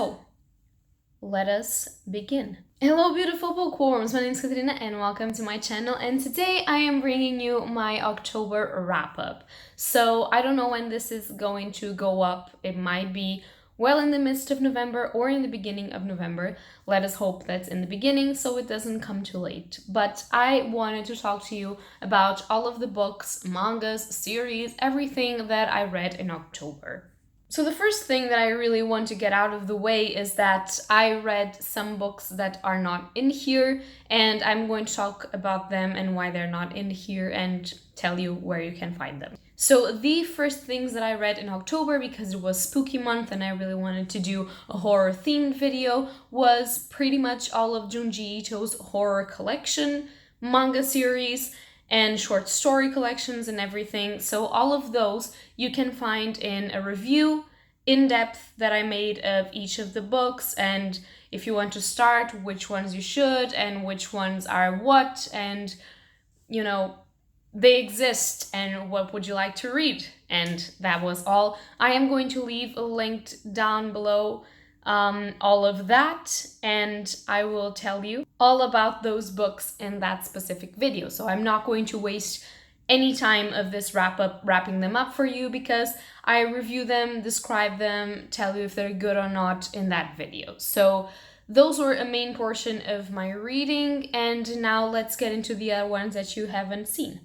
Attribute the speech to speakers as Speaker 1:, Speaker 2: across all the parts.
Speaker 1: So, let us begin. Hello beautiful bookworms, my name is Katarina and welcome to my channel, and today I am bringing you my October wrap-up. So I don't know when this is going to go up. It might be well in the midst of November or in the beginning of November. Let us hope that's in the beginning so it doesn't come too late. But I wanted to talk to you about all of the books, mangas, series, everything that I read in October. So the first thing that I really want to get out of the way is that I read some books that are not in here, and I'm going to talk about them and why they're not in here and tell you where you can find them. So the first things that I read in October, because it was spooky month and I really wanted to do a horror themed video, was pretty much all of Junji Ito's horror collection, manga series, and short story collections and everything. So all of those you can find in a review in depth that I made of each of the books, and if you want to start, which ones you should and which ones are what, and you know, they exist and what would you like to read. And that was all. I am going to leave a link down below all of that, and I will tell you all about those books in that specific video. So I'm not going to waste any time of this wrapping them up for you, because I review them, describe them, tell you if they're good or not in that video. So those were a main portion of my reading, and now let's get into the other ones that you haven't seen.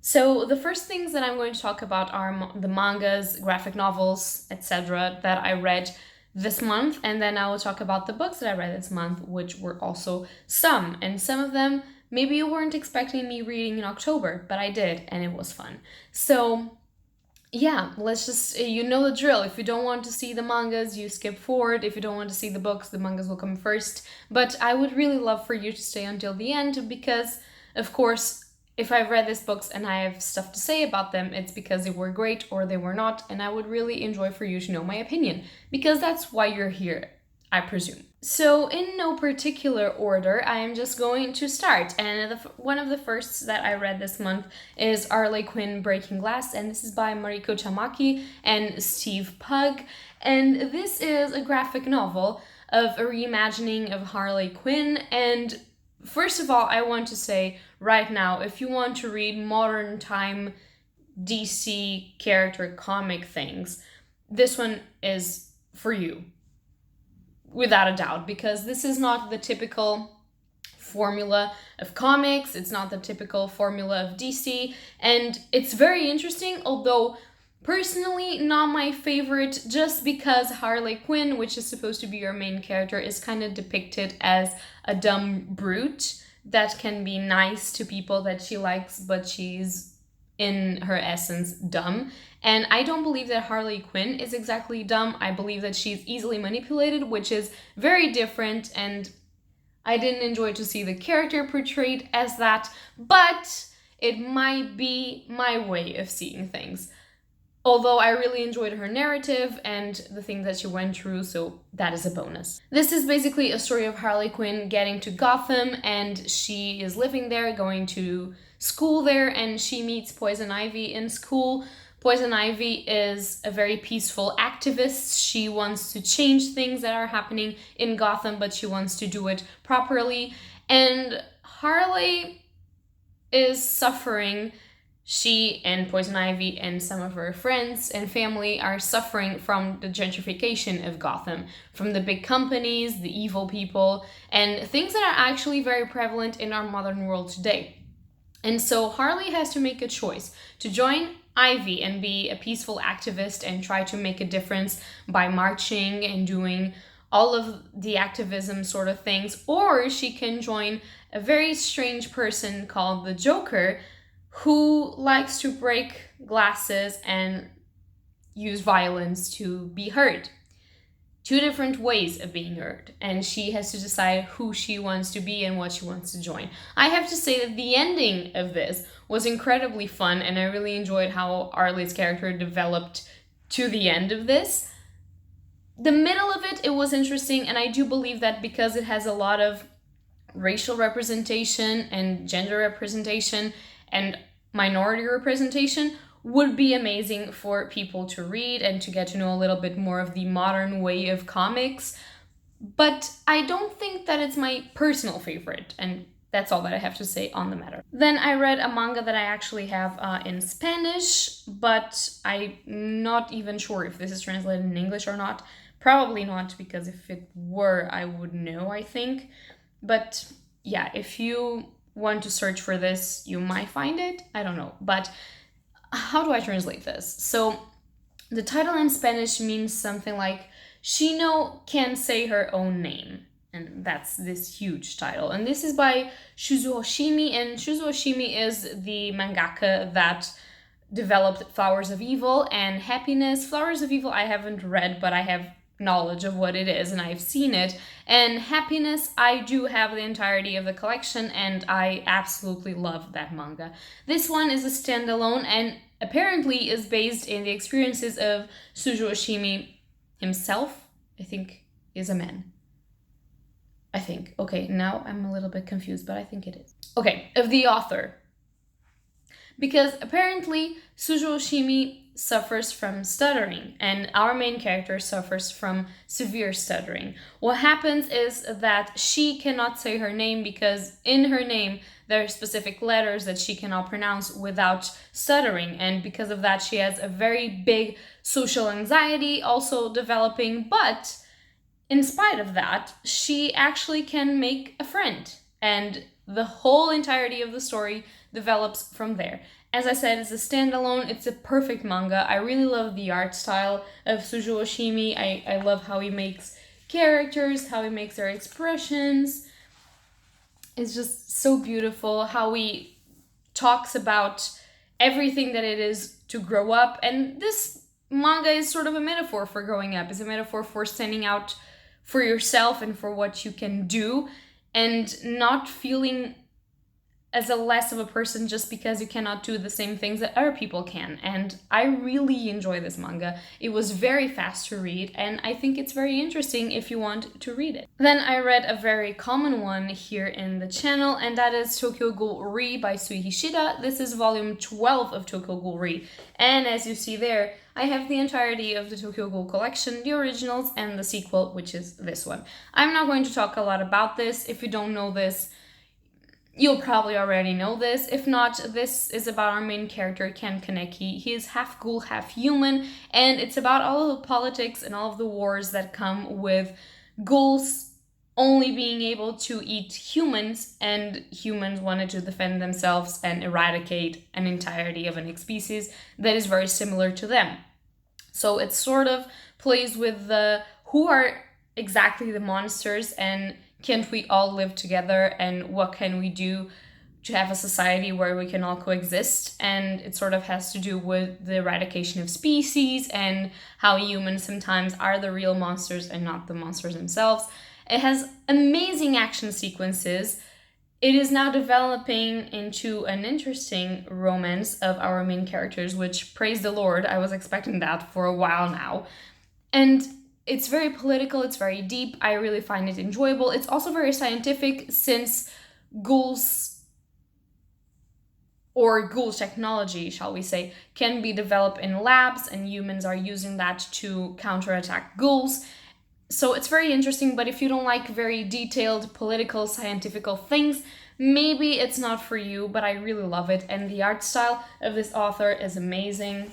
Speaker 1: So the first things that I'm going to talk about are the mangas, graphic novels, etc. that I read this month, and then I will talk about the books that I read this month, which were also some, and some of them maybe you weren't expecting me reading in October, but I did, and it was fun. So yeah, let's just, you know the drill. If you don't want to see the mangas, you skip forward. If you don't want to see the books, the mangas will come first. But I would really love for you to stay until the end, because of course, if I've read these books and I have stuff to say about them, it's because they were great or they were not, and I would really enjoy for you to know my opinion, because that's why you're here, I presume. So in no particular order, I am just going to start, and one of the firsts that I read this month is Harley Quinn Breaking Glass, and this is by Mariko Tamaki and Steve Pugh, and this is a graphic novel of a reimagining of Harley Quinn. And first of all, I want to say right now, if you want to read modern time DC character comic things, this one is for you, without a doubt, because this is not the typical formula of comics, it's not the typical formula of DC, and it's very interesting, although personally not my favorite, just because Harley Quinn, which is supposed to be your main character, is kind of depicted as a dumb brute that can be nice to people that she likes, but she's in her essence dumb. And I don't believe that Harley Quinn is exactly dumb. I believe that she's easily manipulated, which is very different, and I didn't enjoy to see the character portrayed as that, but it might be my way of seeing things. Although I really enjoyed her narrative and the things that she went through, so that is a bonus. This is basically a story of Harley Quinn getting to Gotham, and she is living there, going to school there, and she meets Poison Ivy in school. Poison Ivy is a very peaceful activist. She wants to change things that are happening in Gotham, but she wants to do it properly. And Harley is suffering. She and Poison Ivy and some of her friends and family are suffering from the gentrification of Gotham, from the big companies, the evil people, and things that are actually very prevalent in our modern world today. And so Harley has to make a choice to join Ivy and be a peaceful activist and try to make a difference by marching and doing all of the activism sort of things, or she can join a very strange person called the Joker, who likes to break glasses and use violence to be heard. Two different ways of being heard, and she has to decide who she wants to be and what she wants to join. I have to say that the ending of this was incredibly fun, and I really enjoyed how Harley's character developed to the end of this. The middle of it was interesting, and I do believe that because it has a lot of racial representation and gender representation and minority representation, would be amazing for people to read and to get to know a little bit more of the modern way of comics. But I don't think that it's my personal favorite, and that's all that I have to say on the matter. Then I read a manga that I actually have in Spanish, but I'm not even sure if this is translated in English or not. Probably not, because if it were, I would know, I think. But yeah, if you want to search for this, you might find it. I don't know. But how do I translate this? So the title in Spanish means something like Shino Can't Say Her Own Name. And that's this huge title. And this is by Shuzo Hoshimi. And Shuzo Hoshimi is the mangaka that developed Flowers of Evil and Happiness. Flowers of Evil I haven't read, but I have knowledge of what it is and I've seen it. And Happiness, I do have the entirety of the collection and I absolutely love that manga. This one is a standalone and apparently is based in the experiences of Shuzo Hoshimi himself. I think is a man. I think. Okay, now I'm a little bit confused, but I think it is. Okay, of the author. Because apparently Shuzo Hoshimi suffers from stuttering and our main character suffers from severe stuttering. What happens is that she cannot say her name because in her name there are specific letters that she cannot pronounce without stuttering, and because of that she has a very big social anxiety also developing, but in spite of that, she actually can make a friend, and the whole entirety of the story develops from there. As I said, it's a standalone, it's a perfect manga. I really love the art style of Shuzo Hoshimi. I love how he makes characters, how he makes their expressions. It's just so beautiful how he talks about everything that it is to grow up. And this manga is sort of a metaphor for growing up. It's a metaphor for standing out for yourself and for what you can do and not feeling as a less of a person just because you cannot do the same things that other people can. And I really enjoy this manga. It was very fast to read and I think it's very interesting if you want to read it. Then I read a very common one here in the channel, and that is Tokyo Ghoul Re by Sui Hishida. This is volume 12 of Tokyo Ghoul Re, and as you see there, I have the entirety of the Tokyo Ghoul collection, the originals and the sequel, which is this one. I'm not going to talk a lot about this. If you don't know this, you'll probably already know this. If not, this is about our main character, Ken Kaneki. He is half ghoul, half human, and it's about all of the politics and all of the wars that come with ghouls only being able to eat humans, and humans wanted to defend themselves and eradicate an entirety of a species that is very similar to them. So it sort of plays with the who are exactly the monsters and can't we all live together and what can we do to have a society where we can all coexist. And it sort of has to do with the eradication of species and how humans sometimes are the real monsters and not the monsters themselves. It has amazing action sequences. It is now developing into an interesting romance of our main characters, which, praise the Lord, I was expecting that for a while now. And it's very political, it's very deep, I really find it enjoyable. It's also very scientific since ghouls, or ghoul technology, shall we say, can be developed in labs and humans are using that to counterattack ghouls. So it's very interesting, but if you don't like very detailed political, scientific things, maybe it's not for you, but I really love it. And the art style of this author is amazing.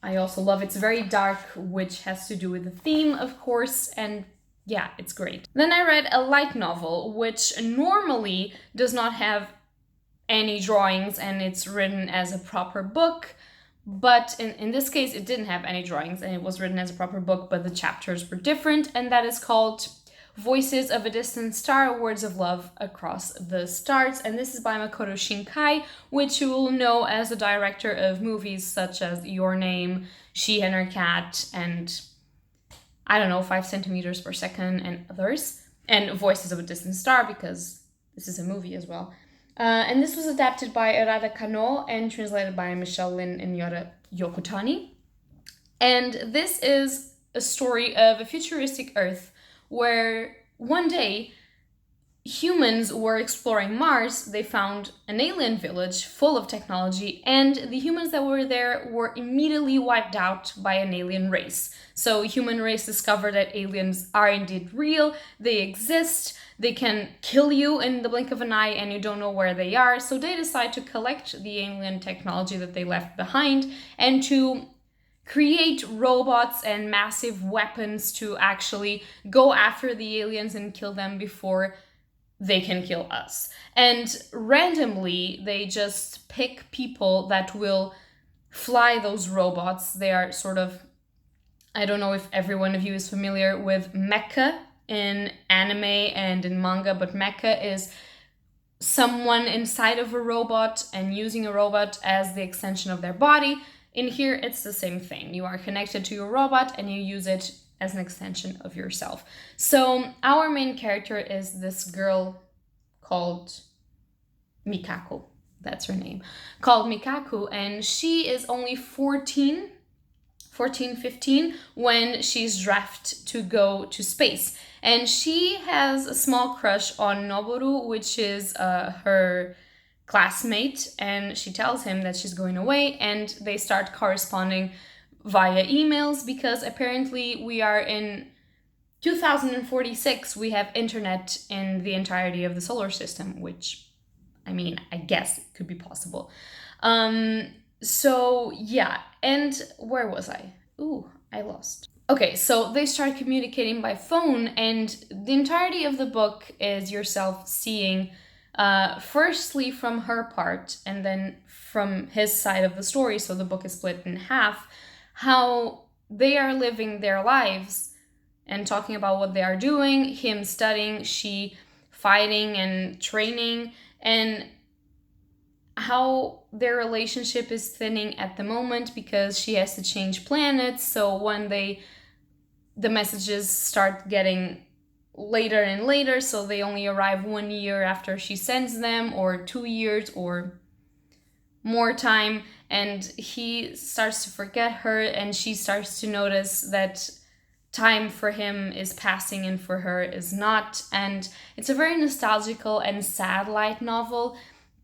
Speaker 1: I also love it's very dark, which has to do with the theme, of course, and yeah, it's great. Then I read a light novel, which normally does not have any drawings and it's written as a proper book, but in this case it didn't have any drawings and it was written as a proper book, but the chapters were different, and that is called Voices of a Distant Star, Words of Love Across the Stars, and this is by Makoto Shinkai, which you will know as the director of movies such as Your Name, She and Her Cat, and I don't know, 5 centimeters per second and others, and Voices of a Distant Star because this is a movie as well. And this was adapted by Arada Kano and translated by Michelle Lin and Yora Yokotani. And this is a story of a futuristic Earth where one day humans were exploring Mars, they found an alien village full of technology, and the humans that were there were immediately wiped out by an alien race. So human race discovered that aliens are indeed real, they exist, they can kill you in the blink of an eye and you don't know where they are. So they decide to collect the alien technology that they left behind and to create robots and massive weapons to actually go after the aliens and kill them before they can kill us. And randomly, they just pick people that will fly those robots. They are sort of, I don't know if every one of you is familiar with mecha in anime and in manga, but mecha is someone inside of a robot and using a robot as the extension of their body. In here, it's the same thing. You are connected to your robot and you use it as an extension of yourself. So our main character is this girl called Mikako. That's her name. Called Mikako, and she is only 14, 15 when she's drafted to go to space. And she has a small crush on Noboru, which is her classmate, and she tells him that she's going away, and they start corresponding via emails because apparently we are in 2046. We have internet in the entirety of the solar system, which, I mean, I guess it could be possible. So yeah, and where was I? Ooh, I lost. Okay, so they start communicating by phone, and the entirety of the book is yourself seeing firstly from her part and then from his side of the story, so the book is split in half, how they are living their lives and talking about what they are doing, him studying, she fighting and training, and how their relationship is thinning at the moment because she has to change planets. So when the messages start getting later and later, so they only arrive 1 year after she sends them, or 2 years, or more time, and he starts to forget her, and she starts to notice that time for him is passing and for her is not. And it's a very nostalgical and sad light novel,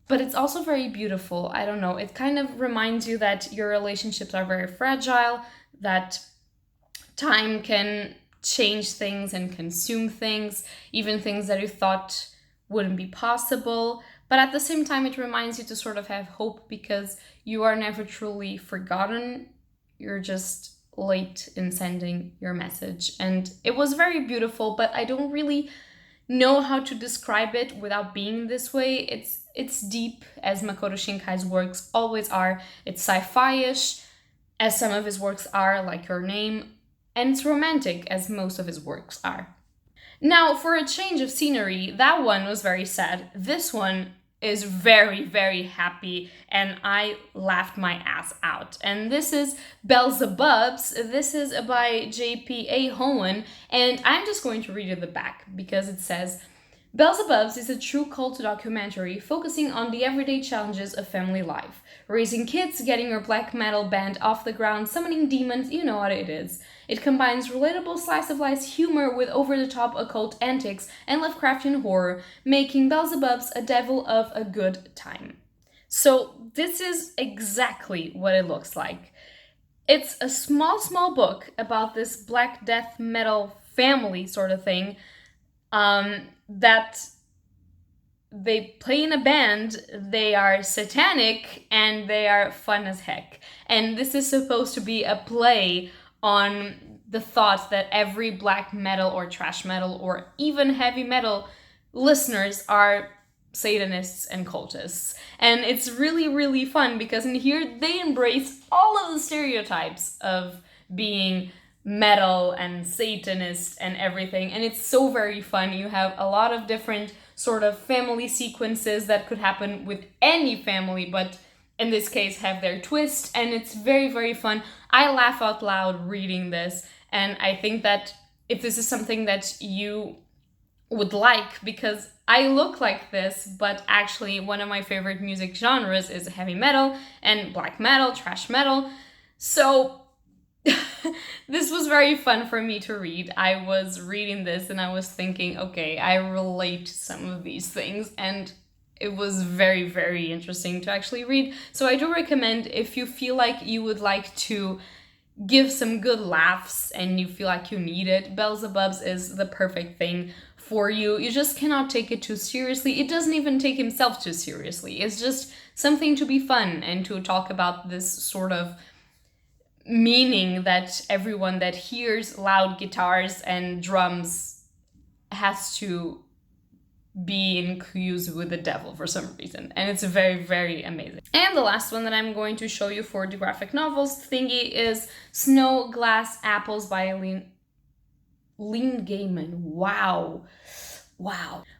Speaker 1: but it's also very beautiful. I don't know, it kind of reminds you that your relationships are very fragile, that time can change things and consume things, even things that you thought wouldn't be possible. But at the same time, it reminds you to sort of have hope because you are never truly forgotten. You're just late in sending your message. And it was very beautiful, but I don't really know how to describe it without being this way. It's deep, as Makoto Shinkai's works always are. It's sci-fi-ish, as some of his works are, like Your Name, and it's romantic, as most of his works are. Now, for a change of scenery, that one was very sad. This one is very, very happy, and I laughed my ass out. And this is Belzebubs. This is by J.P.A. Hohen, and I'm just going to read you the back because it says, Belzebubs is a true cult documentary focusing on the everyday challenges of family life. Raising kids, getting your black metal band off the ground, summoning demons, you know what it is. It combines relatable slice-of-life humor with over-the-top occult antics and Lovecraftian horror, making Belzebubs a devil of a good time. So this is exactly what it looks like. It's a small book about this black death metal family sort of thing, that they play in a band, they are satanic, and they are fun as heck. And this is supposed to be a play on the thought that every black metal or trash metal or even heavy metal listeners are Satanists and cultists. And it's really, really fun because in here they embrace all of the stereotypes of being metal and Satanist and everything, and it's so very fun. You have a lot of different sort of family sequences that could happen with any family, but in this case have their twist, and it's very, very fun. I laugh out loud reading this, and I think that if this is something that you would like, because I look like this, but actually one of my favorite music genres is heavy metal and black metal, trash metal, so this was very fun for me to read. I was reading this and I was thinking, okay, I relate to some of these things, and it was very, very interesting to actually read. So I do recommend, if you feel like you would like to give some good laughs and you feel like you need it, Belzebubs is the perfect thing for you. You just cannot take it too seriously. It doesn't even take himself too seriously. It's just something to be fun and to talk about this sort of meaning that everyone that hears loud guitars and drums has to be inclusive with the devil for some reason, and it's very, very amazing. And the last one that I'm going to show you for the graphic novels thingy is Snow Glass Apples by Lean Gaiman. Wow,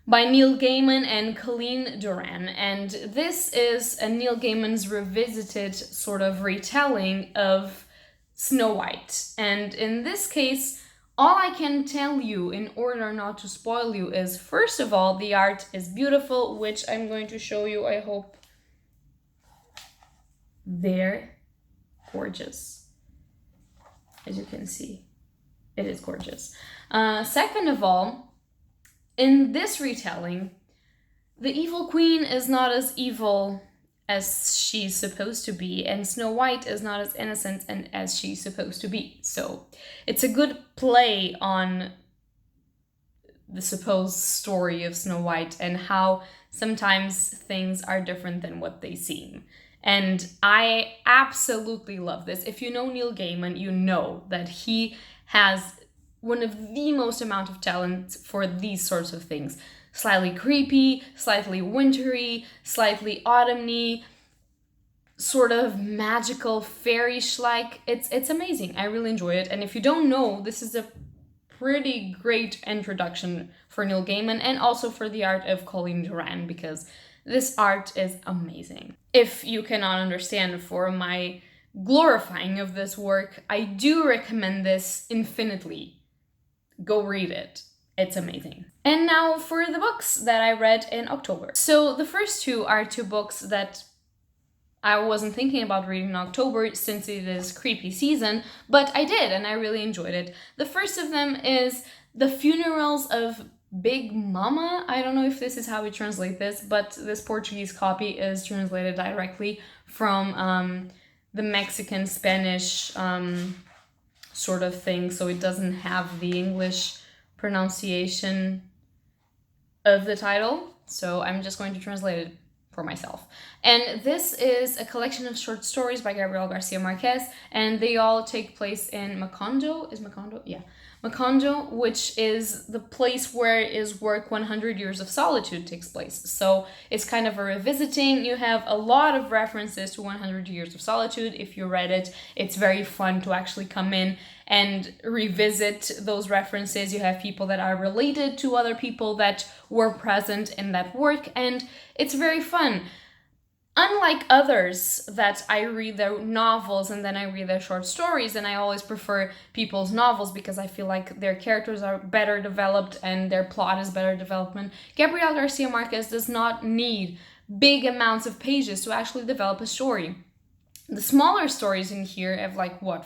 Speaker 1: by Neil Gaiman and Colleen Doran. And this is a Neil Gaiman's revisited sort of retelling of Snow White. And in this case, all I can tell you in order not to spoil you is, first of all, the art is beautiful, which I'm going to show you, I hope. They're gorgeous. As you can see, it is gorgeous. Second of all, in this retelling, the evil queen is not as evil as she's supposed to be, and Snow White is not as innocent and as she's supposed to be. So it's a good play on the supposed story of Snow White and how sometimes things are different than what they seem. And I absolutely love this. If you know Neil Gaiman, you know that he has one of the most amount of talent for these sorts of things. Slightly creepy, slightly wintry, slightly autumny, sort of magical, fairish-like. It's amazing. I really enjoy it. And if you don't know, this is a pretty great introduction for Neil Gaiman and also for the art of Colleen Doran, because this art is amazing. If you cannot understand for my glorifying of this work, I do recommend this infinitely. Go read it. It's amazing. And now for the books that I read in October. So the first two are two books that I wasn't thinking about reading in October since it is creepy season, but I did and I really enjoyed it. The first of them is The Funerals of Big Momma. I don't know if this is how we translate this, but this Portuguese copy is translated directly from the Mexican Spanish sort of thing, so it doesn't have the English pronunciation of the title, so I'm just going to translate it for myself. And this is a collection of short stories by Gabriel Garcia Marquez, and they all take place in Macondo. Is Macondo? Yeah. Macondo, which is the place where his work 100 Years of Solitude takes place. So it's kind of a revisiting. You have a lot of references to 100 Years of Solitude. If you read it, it's very fun to actually come in and revisit those references. You have people that are related to other people that were present in that work, and it's very fun. Unlike others that I read their novels and then I read their short stories, and I always prefer people's novels because I feel like their characters are better developed and their plot is better development, Gabriel Garcia Marquez does not need big amounts of pages to actually develop a story. The smaller stories in here have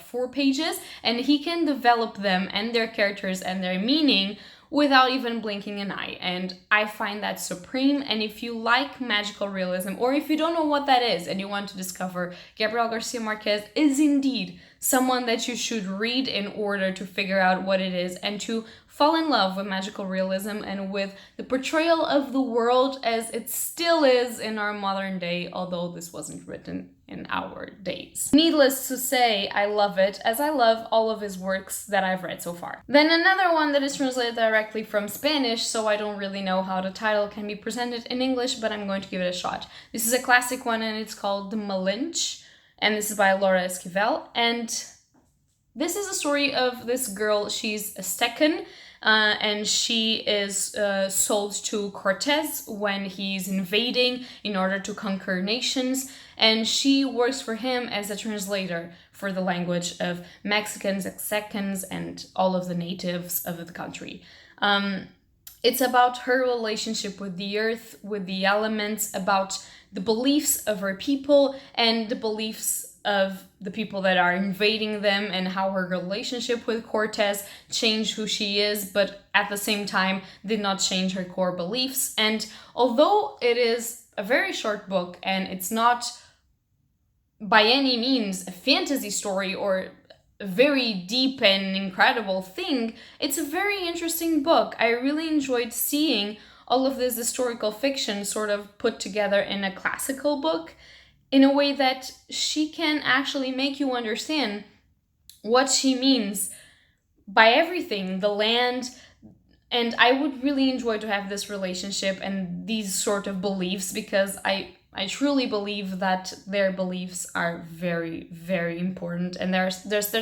Speaker 1: 4 pages, and he can develop them and their characters and their meaning without even blinking an eye. And I find that supreme. And if you like magical realism, or if you don't know what that is and you want to discover, Gabriel Garcia Marquez is indeed someone that you should read in order to figure out what it is and to fall in love with magical realism and with the portrayal of the world as it still is in our modern day, although this wasn't written in our days. Needless to say, I love it, as I love all of his works that I've read so far. Then another one that is translated directly from Spanish, so I don't really know how the title can be presented in English, but I'm going to give it a shot. This is a classic one, and it's called The Milenge, and this is by Laura Esquivel. And this is a story of this girl. She's a Aztecan, and she is sold to Cortez when he's invading in order to conquer nations, and she works for him as a translator for the language of Mexicans, Aztecans, and all of the natives of the country. It's about her relationship with the earth, with the elements, about the beliefs of her people, and the beliefs of the people that are invading them and how her relationship with Cortez changed who she is, but at the same time did not change her core beliefs. And although it is a very short book and it's not by any means a fantasy story or a very deep and incredible thing, it's a very interesting book. I really enjoyed seeing all of this historical fiction sort of put together in a classical book in a way that she can actually make you understand what she means by everything, the land. And I would really enjoy to have this relationship and these sort of beliefs, because I truly believe that their beliefs are very, very important, and they're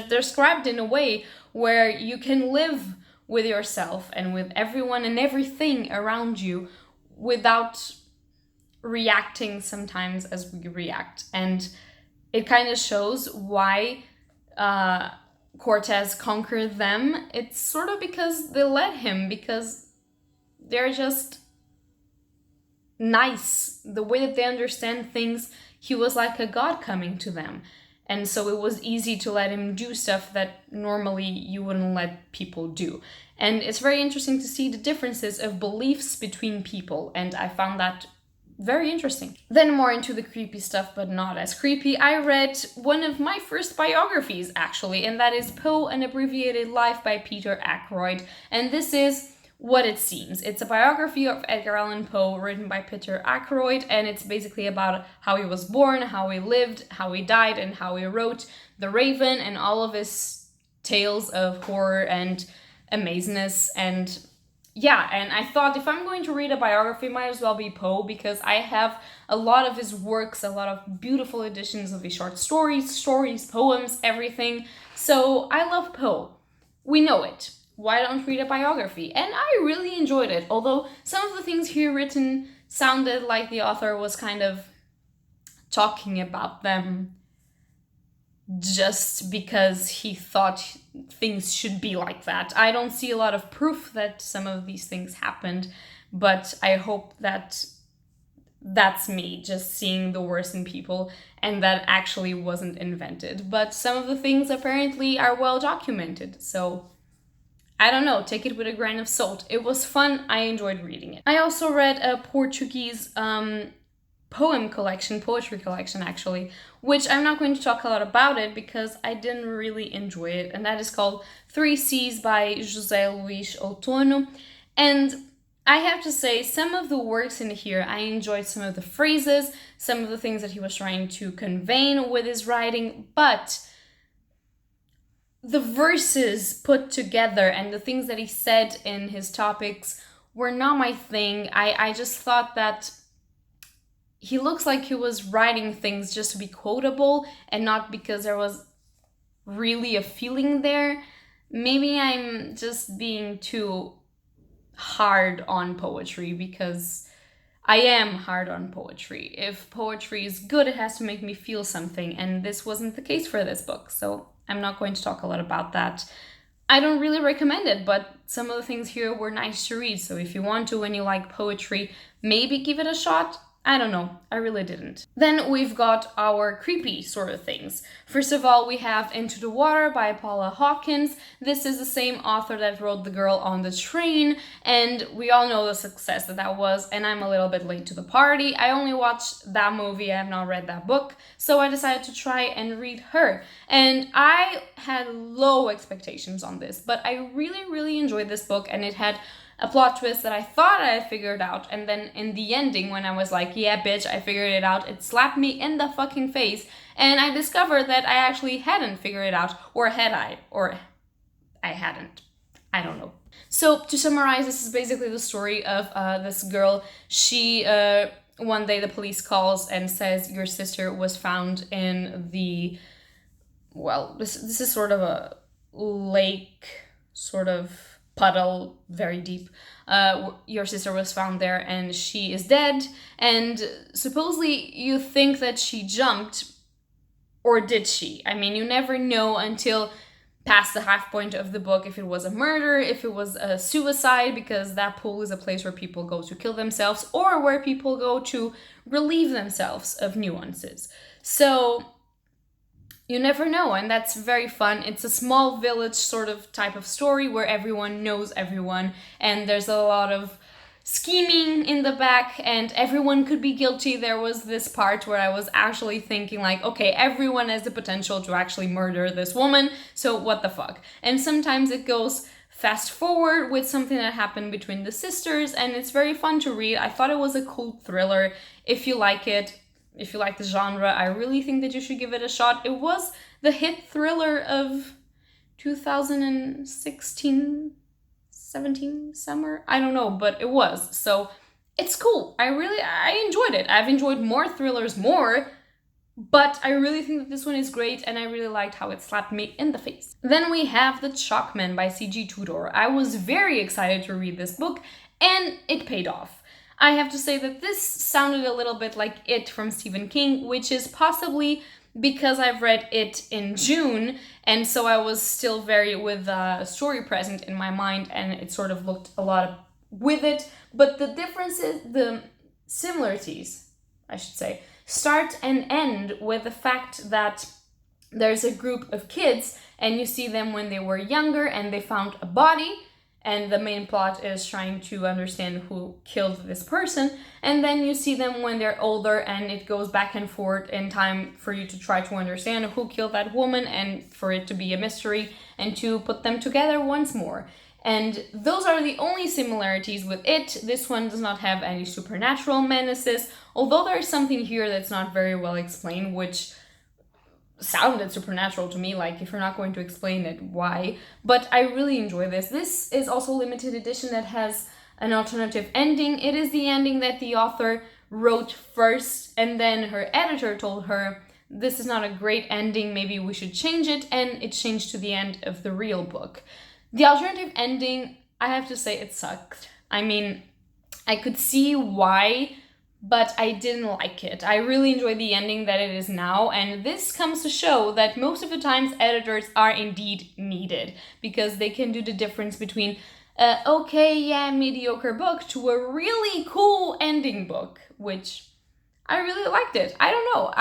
Speaker 1: described in a way where you can live with yourself and with everyone and everything around you without reacting sometimes as we react. And it kind of shows why Cortez conquered them. It's sort of because they let him, because they're just nice. The way that they understand things, he was like a god coming to them. And so it was easy to let him do stuff that normally you wouldn't let people do. And it's very interesting to see the differences of beliefs between people. And I found that very interesting. Then more into the creepy stuff, but not as creepy, I read one of my first biographies, actually, and that is Poe, An Abbreviated Life by Peter Ackroyd. And this is what it seems. It's a biography of Edgar Allan Poe written by Peter Ackroyd, and it's basically about how he was born, how he lived, how he died, and how he wrote The Raven and all of his tales of horror and amazingness. And yeah, and I thought if I'm going to read a biography, it might as well be Poe, because I have a lot of his works, a lot of beautiful editions of his short stories, poems, everything. So I love Poe. We know it. Why don't read a biography? And I really enjoyed it, although some of the things here written sounded like the author was kind of talking about them just because he thought things should be like that. I don't see a lot of proof that some of these things happened, but I hope that that's me just seeing the worst in people and that actually wasn't invented. But some of the things apparently are well documented, so I don't know, take it with a grain of salt. It was fun, I enjoyed reading it. I also read a Portuguese poetry collection actually, which I'm not going to talk a lot about it because I didn't really enjoy it, and that is called Three Seas by José Luís Outono. And I have to say, some of the works in here, I enjoyed some of the phrases, some of the things that he was trying to convey with his writing, but the verses put together and the things that he said in his topics were not my thing. I just thought that he looks like he was writing things just to be quotable and not because there was really a feeling there. Maybe I'm just being too hard on poetry, because I am hard on poetry. If poetry is good, it has to make me feel something, and this wasn't the case for this book, so I'm not going to talk a lot about that. I don't really recommend it, but some of the things here were nice to read, so if you want to, when you like poetry, maybe give it a shot. I don't know, I really didn't. Then we've got our creepy sort of things. First of all, we have Into the Water by Paula Hawkins. This is the same author that wrote The Girl on the Train, and we all know the success that was, and I'm a little bit late to the party. I only watched that movie, I have not read that book, so I decided to try and read her. And I had low expectations on this, but I really, really enjoyed this book, and it had a plot twist that I thought I had figured out, and then in the ending, when I was like, yeah, bitch, I figured it out, it slapped me in the fucking face, and I discovered that I actually hadn't figured it out, or had I? Or I hadn't. I don't know. So, to summarize, this is basically the story of this girl. She, one day the police calls and says, your sister was found in the, well, this is sort of a lake, sort of puddle, very deep. Your sister was found there and she is dead, and supposedly you think that she jumped, or did she? I mean, you never know until past the half point of the book if it was a murder, if it was a suicide, because that pool is a place where people go to kill themselves or where people go to relieve themselves of nuances. So you never know, and that's very fun. It's a small village sort of type of story where everyone knows everyone, and there's a lot of scheming in the back, and everyone could be guilty. There was this part where I was actually thinking like, okay, everyone has the potential to actually murder this woman, so what the fuck? And sometimes it goes fast forward with something that happened between the sisters, and it's very fun to read. I thought it was a cool thriller. If you like it, if you like the genre, I really think that you should give it a shot. It was the hit thriller of 2016, 17 summer, I don't know, but it was. So it's cool. I enjoyed it. I've enjoyed more thrillers but I really think that this one is great, and I really liked how it slapped me in the face. Then we have The Chalkman by C.G. Tudor. I was very excited to read this book, and it paid off. I have to say that this sounded a little bit like It from Stephen King, which is possibly because I've read It in June, and so I was still very with the story present in my mind, and it sort of looked a lot with it. But the differences, the similarities, I should say, start and end with the fact that there's a group of kids and you see them when they were younger and they found a body, and the main plot is trying to understand who killed this person, and then you see them when they're older and it goes back and forth in time for you to try to understand who killed that woman and for it to be a mystery and to put them together once more. And those are the only similarities with it. This one does not have any supernatural menaces, although there is something here that's not very well explained, which sounded supernatural to me, like if you're not going to explain it, why? But I really enjoy this. This is also a limited edition that has an alternative ending. It is the ending that the author wrote first, and then her editor told her, this is not a great ending, maybe we should change it, and it changed to the end of the real book. The alternative ending, I have to say, it sucked. I mean, I could see why, but I didn't like it. I really enjoy the ending that it is now, and this comes to show that most of the times editors are indeed needed, because they can do the difference between mediocre book to a really cool ending book, which I really liked it. I don't know.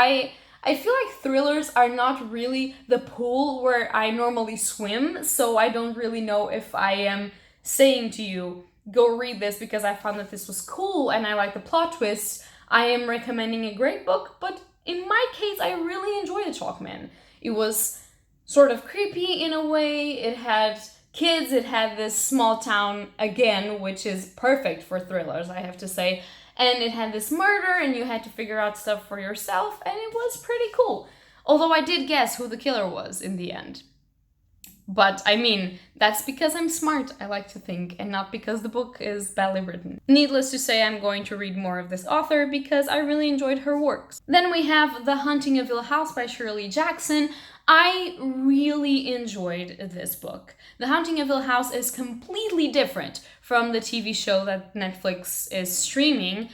Speaker 1: I feel like thrillers are not really the pool where I normally swim, so I don't really know if I am saying to you, go read this because I found that this was cool and I like the plot twist. I am recommending a great book, but in my case, I really enjoyed The Chalkman. It was sort of creepy in a way. It had kids, it had this small town again, which is perfect for thrillers, I have to say. And it had this murder, and you had to figure out stuff for yourself, and it was pretty cool. Although I did guess who the killer was in the end. But, I mean, that's because I'm smart, I like to think, and not because the book is badly written. Needless to say, I'm going to read more of this author because I really enjoyed her works. Then we have The Haunting of Hill House by Shirley Jackson. I really enjoyed this book. The Haunting of Hill House is completely different from the TV show that Netflix is streaming,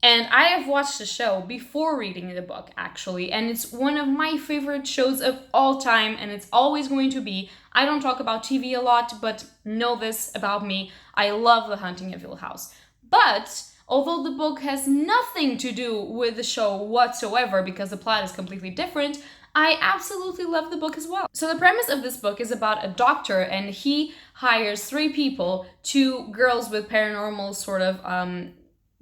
Speaker 1: and I have watched the show before reading the book, actually, and it's one of my favorite shows of all time, and it's always going to be. I don't talk about TV a lot, but know this about me, I love The Haunting of Hill House. But although the book has nothing to do with the show whatsoever, because the plot is completely different, I absolutely love the book as well. So the premise of this book is about a doctor, and he hires 3 people, 2 girls with paranormal sort of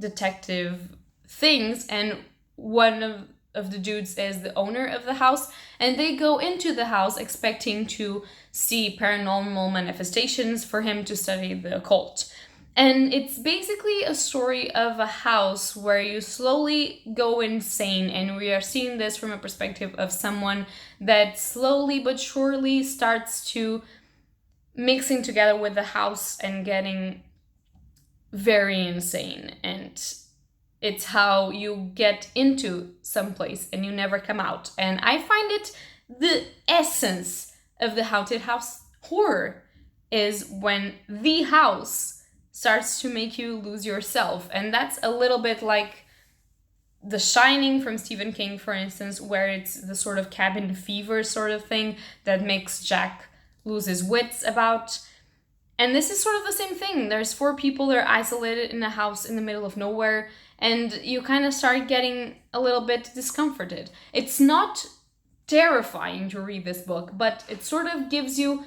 Speaker 1: detective things, and one of the dudes is the owner of the house, and they go into the house expecting to see paranormal manifestations for him to study the occult. And it's basically a story of a house where you slowly go insane, and we are seeing this from a perspective of someone that slowly but surely starts to mixing together with the house and getting very insane. And it's how you get into some place and you never come out. And I find it the essence of the haunted house horror is when the house starts to make you lose yourself. And that's a little bit like The Shining from Stephen King, for instance, where it's the sort of cabin fever sort of thing that makes Jack lose his wits about. And this is sort of the same thing. There's 4 people that are isolated in a house in the middle of nowhere, and you kind of start getting a little bit discomforted. It's not terrifying to read this book, but it sort of gives you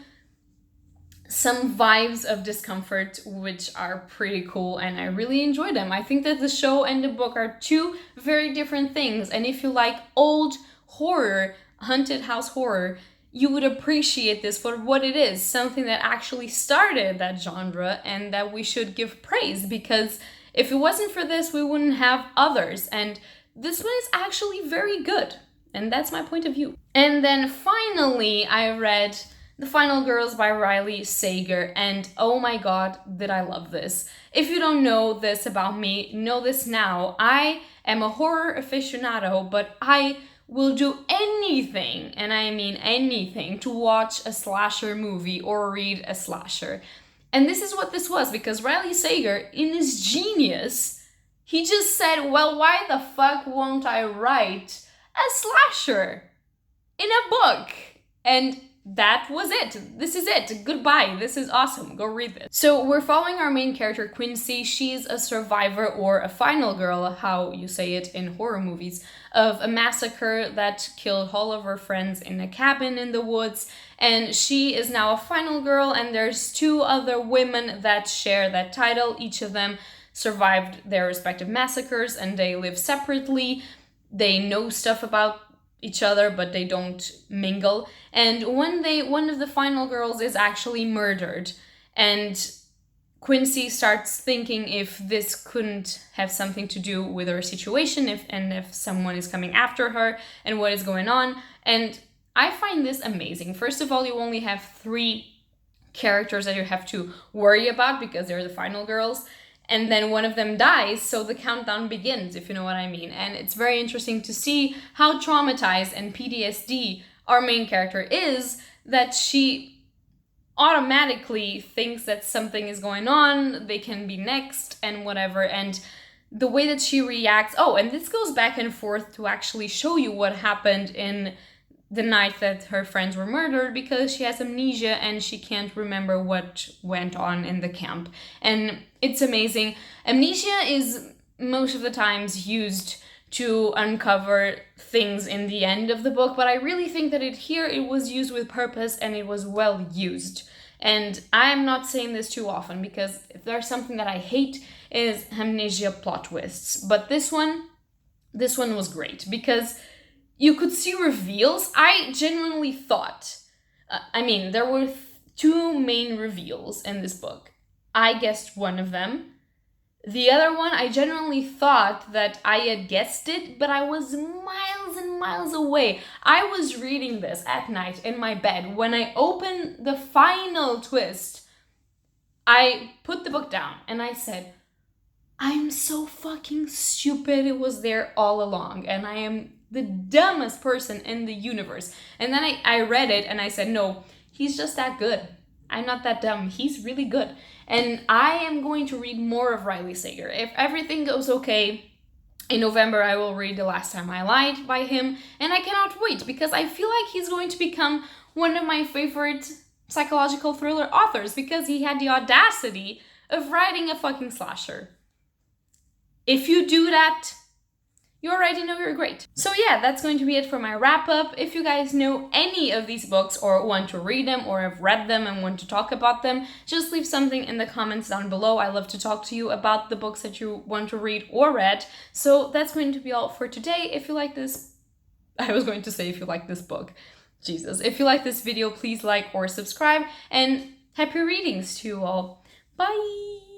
Speaker 1: some vibes of discomfort, which are pretty cool, and I really enjoy them. I think that the show and the book are two very different things, and if you like old horror, haunted house horror, you would appreciate this for what it is, something that actually started that genre and that we should give praise, because if it wasn't for this, we wouldn't have others, and this one is actually very good, and that's my point of view. And then finally, I read The Final Girls by Riley Sager, and oh my god, did I love this. If you don't know this about me, know this now. I am a horror aficionado, but I will do anything, and I mean anything, to watch a slasher movie or read a slasher. And this is what this was, because Riley Sager, in his genius, he just said, well, why the fuck won't I write a slasher in a book? And that was it. This is it. Goodbye. This is awesome. Go read this. So we're following our main character, Quincy. She's a survivor, or a final girl, how you say it in horror movies, of a massacre that killed all of her friends in a cabin in the woods. And she is now a final girl, and there's two other women that share that title. Each of them survived their respective massacres, and they live separately. They know stuff about each other, but they don't mingle. And one of the final girls is actually murdered, and Quincy starts thinking if this couldn't have something to do with her situation, if someone is coming after her, and what is going on. And I find this amazing. First of all, you only have 3 characters that you have to worry about because they're the final girls. And then one of them dies, so the countdown begins, if you know what I mean. And it's very interesting to see how traumatized and PTSD our main character is, that she automatically thinks that something is going on, they can be next, and whatever. And the way that she reacts... Oh, and this goes back and forth to actually show you what happened in the night that her friends were murdered, because she has amnesia and she can't remember what went on in the camp. And it's amazing. Amnesia is most of the times used to uncover things in the end of the book, but I really think that it was used with purpose, and it was well used. And I'm not saying this too often, because if there's something that I hate is amnesia plot twists. But this one was great, because you could see reveals. I genuinely thought, there were 2 main reveals in this book. I guessed one of them. The other one, I genuinely thought that I had guessed it, but I was miles and miles away. I was reading this at night in my bed. When I opened the final twist, I put the book down and I said, I'm so fucking stupid. It was there all along, and I am the dumbest person in the universe. And then I read it and I said, no, he's just that good. I'm not that dumb. He's really good. And I am going to read more of Riley Sager. If everything goes okay, in November I will read The Last Time I Lied by him. And I cannot wait, because I feel like he's going to become one of my favorite psychological thriller authors, because he had the audacity of writing a fucking slasher. If you do that, you already know you're great. So yeah, that's going to be it for my wrap up. If you guys know any of these books, or want to read them, or have read them and want to talk about them, just leave something in the comments down below. I love to talk to you about the books that you want to read or read. So that's going to be all for today. If you like this, I was going to say if you like this book. Jesus. If you like this video, please like or subscribe, and happy readings to you all. Bye!